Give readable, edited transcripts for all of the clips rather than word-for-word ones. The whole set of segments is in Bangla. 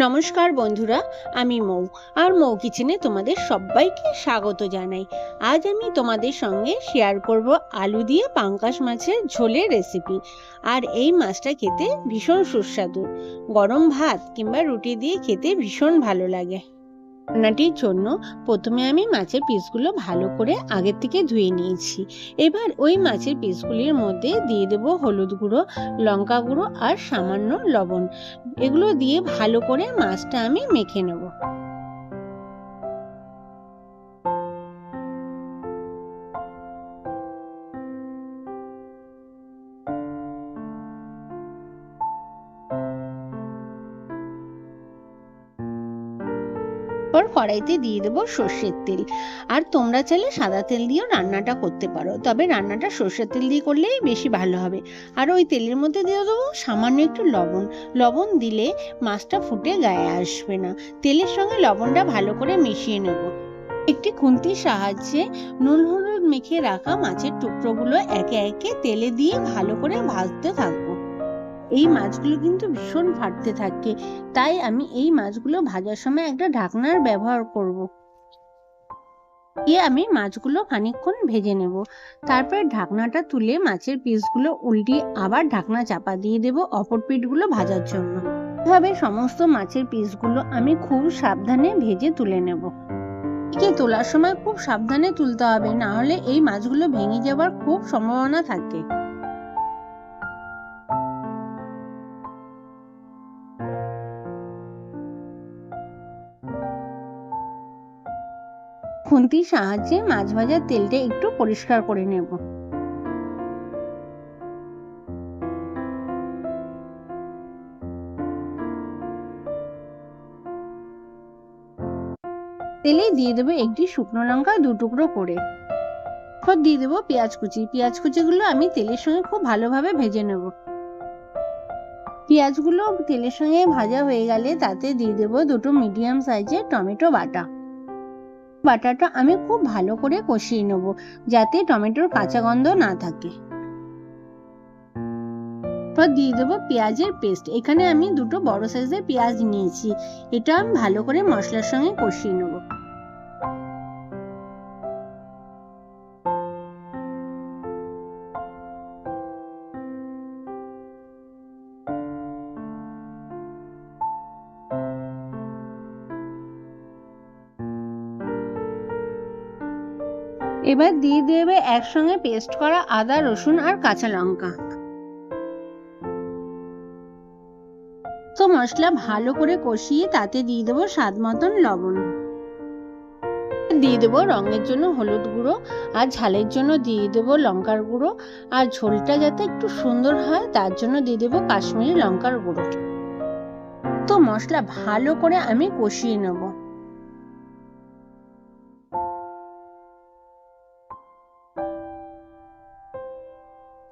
নমস্কার বন্ধুরা, আমি মৌ আর মৌ কিচেনে তোমাদের সবাইকে স্বাগত জানাই। আজ আমি তোমাদের সঙ্গে শেয়ার করব আলু দিয়ে পাঙ্গাস মাছের ঝোলের রেসিপি। আর এই মাছটা খেতে ভীষণ সুস্বাদু, গরম ভাত কিংবা রুটি দিয়ে খেতে ভীষণ ভালো লাগে। রান্নাটির জন্য প্রথমে আমি মাছের পিসগুলো ভালো করে আগের থেকে ধুয়ে নিয়েছি। এবার ওই মাছের পিসগুলির মধ্যে দিয়ে দেব হলুদ গুঁড়ো, লঙ্কা গুঁড়ো আর সামান্য লবণ। এগুলো দিয়ে ভালো করে মাছটা আমি মেখে নেব। কড়াইতে দিয়ে দেবো সর্ষের তেল। আর তোমরা চাইলে সাদা তেল দিয়েও রান্নাটা করতে পারো, তবে রান্নাটা সর্ষের তেল দিয়ে করলেই বেশি ভালো হবে। আর ওই তেলের মধ্যে দিয়ে দেবো সামান্য একটু লবণ। লবণ দিলে মাছটা ফুটে গায়ে আসবে না। তেলের সঙ্গে লবণটা ভালো করে মিশিয়ে নেব। একটি খুন্তির সাহায্যে নুন হলুদ মেখে রাখা মাছের টুকরোগুলো একে একে তেলে দিয়ে ভালো করে ভাজতে থাকবো। এই মাছগুলো কিন্তু ভীষণ ফাটতে থাকে, তাই আমি এই মাছগুলো ভাজার সময় একটা ঢাকনার ব্যবহার করব। আমি মাছগুলো খানিকক্ষণ ভেজে নেব। তারপর ঢাকনাটা তুলে মাছের পিসগুলো উল্টিয়ে আবার ঢাকনা চাপা দিয়ে দেব অপর পিঠগুলো ভাজার জন্য। এভাবে সমস্ত মাছের পিসগুলো আমি খুব সাবধানে ভেজে তুলে নেব। তোলার সময় খুব সাবধানে তুলতে হবে, না হলে এই মাছগুলো ভেঙে যাওয়ার খুব সম্ভাবনা থাকে। খুন্তির সাহায্যে মাছ ভাজার তেলটা একটু পরিষ্কার করে নেব। তেলে দিয়ে দেবো একটি শুকনো লঙ্কা দু টুকরো করে। দিয়ে দেবো পেঁয়াজ কুচি। পেঁয়াজ কুচিগুলো আমি তেলের সঙ্গে খুব ভালোভাবে ভেজে নেব। পেঁয়াজগুলো তেলের সঙ্গে ভাজা হয়ে গেলে তাতে দিয়ে দেবো দুটো মিডিয়াম সাইজের টমেটো বাটা। বাটাটা আমি খুব ভালো করে কষিয়ে নেব, যাতে টমেটোর কাঁচা গন্ধ না থাকে। দিয়ে দেবো পেঁয়াজের পেস্ট। এখানে আমি দুটো বড় সাইজের পেঁয়াজ নিয়েছি। এটা আমি ভালো করে মশলার সঙ্গে কষিয়ে নেব। এবার দিয়ে দেবে একসঙ্গে পেস্ট করা আদা, রসুন আর কাঁচা লঙ্কা। তো মশলা ভালো করে কষিয়ে তাতে দিয়ে দেবো স্বাদ মতন লবণ। দিয়ে দেবো রঙের জন্য হলুদ গুঁড়ো, আর ঝালের জন্য দিয়ে দেবো লঙ্কার গুঁড়ো, আর ঝোলটা যাতে একটু সুন্দর হয় তার জন্য দিয়ে দেবো কাশ্মীরি লঙ্কার গুঁড়ো। তো মশলা ভালো করে আমি কষিয়ে নেব।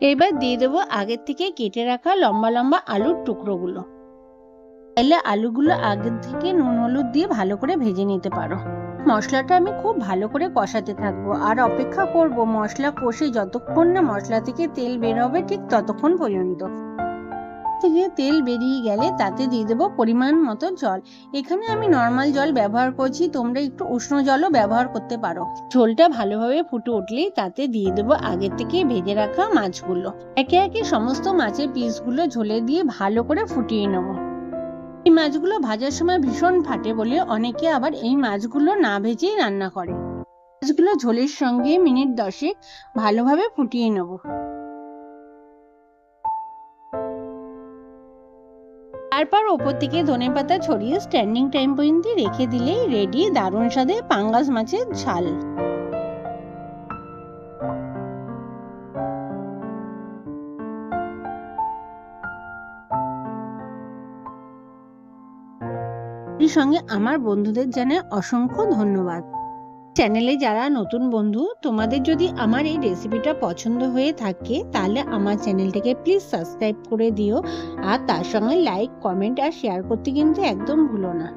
এবার দিয়ে দেবো আগের থেকে কেটে রাখা লম্বা লম্বা আলুর টুকরোগুলো। তাহলে আলুগুলো আগের থেকে নুন হলুদ দিয়ে ভালো করে ভেজে নিতে পারো। মশলাটা আমি খুব ভালো করে কষাতে থাকবো আর অপেক্ষা করব মশলা কষে যতক্ষণ না মশলা থেকে তেল বের হবে ঠিক ততক্ষণ পর্যন্ত। থেকে তেল বেরিয়ে গেলে তাতে দিয়ে দেবো পরিমাণ মতো জল। এখানে আমি নর্মাল জল ব্যবহার করছি, তোমরা একটু উষ্ণ জলও ব্যবহার করতে পারো। ঝোলটা ভালোভাবে ফুটে উঠলেই তাতে দিয়ে দেবো আগে থেকে ভেজে রাখা মাছগুলো। একে একে সমস্ত মাছের পিসগুলো ঝোলে দিয়ে ভালো করে ফুটিয়ে নেবো। এই মাছগুলো ভাজার সময় ভীষণ ফাটে বলে অনেকে আবার এই মাছগুলো না ভেজেই রান্না করে। মাছগুলো ঝোলের সঙ্গে মিনিট 10 ভালোভাবে ফুটিয়ে নেব। তারপর ওপর থেকে ধনেপাতা ছড়িয়ে স্ট্যান্ডিং টাইম পর্যন্ত রেখে দিলেই রেডি দারুণ স্বাদের পাঙ্গাস মাছের ঝাল। সঙ্গে আমার বন্ধুদের জানাই অসংখ্য ধন্যবাদ। চ্যানেলে যারা নতুন বন্ধু, তোমাদের যদি আমার এই রেসিপিটা পছন্দ হয়ে থাকে তাহলে আমার চ্যানেলটাকে প্লিজ সাবস্ক্রাইব করে দিও, আর তার সঙ্গে লাইক, কমেন্ট আর শেয়ার করতে কিন্তু একদম ভুলো না।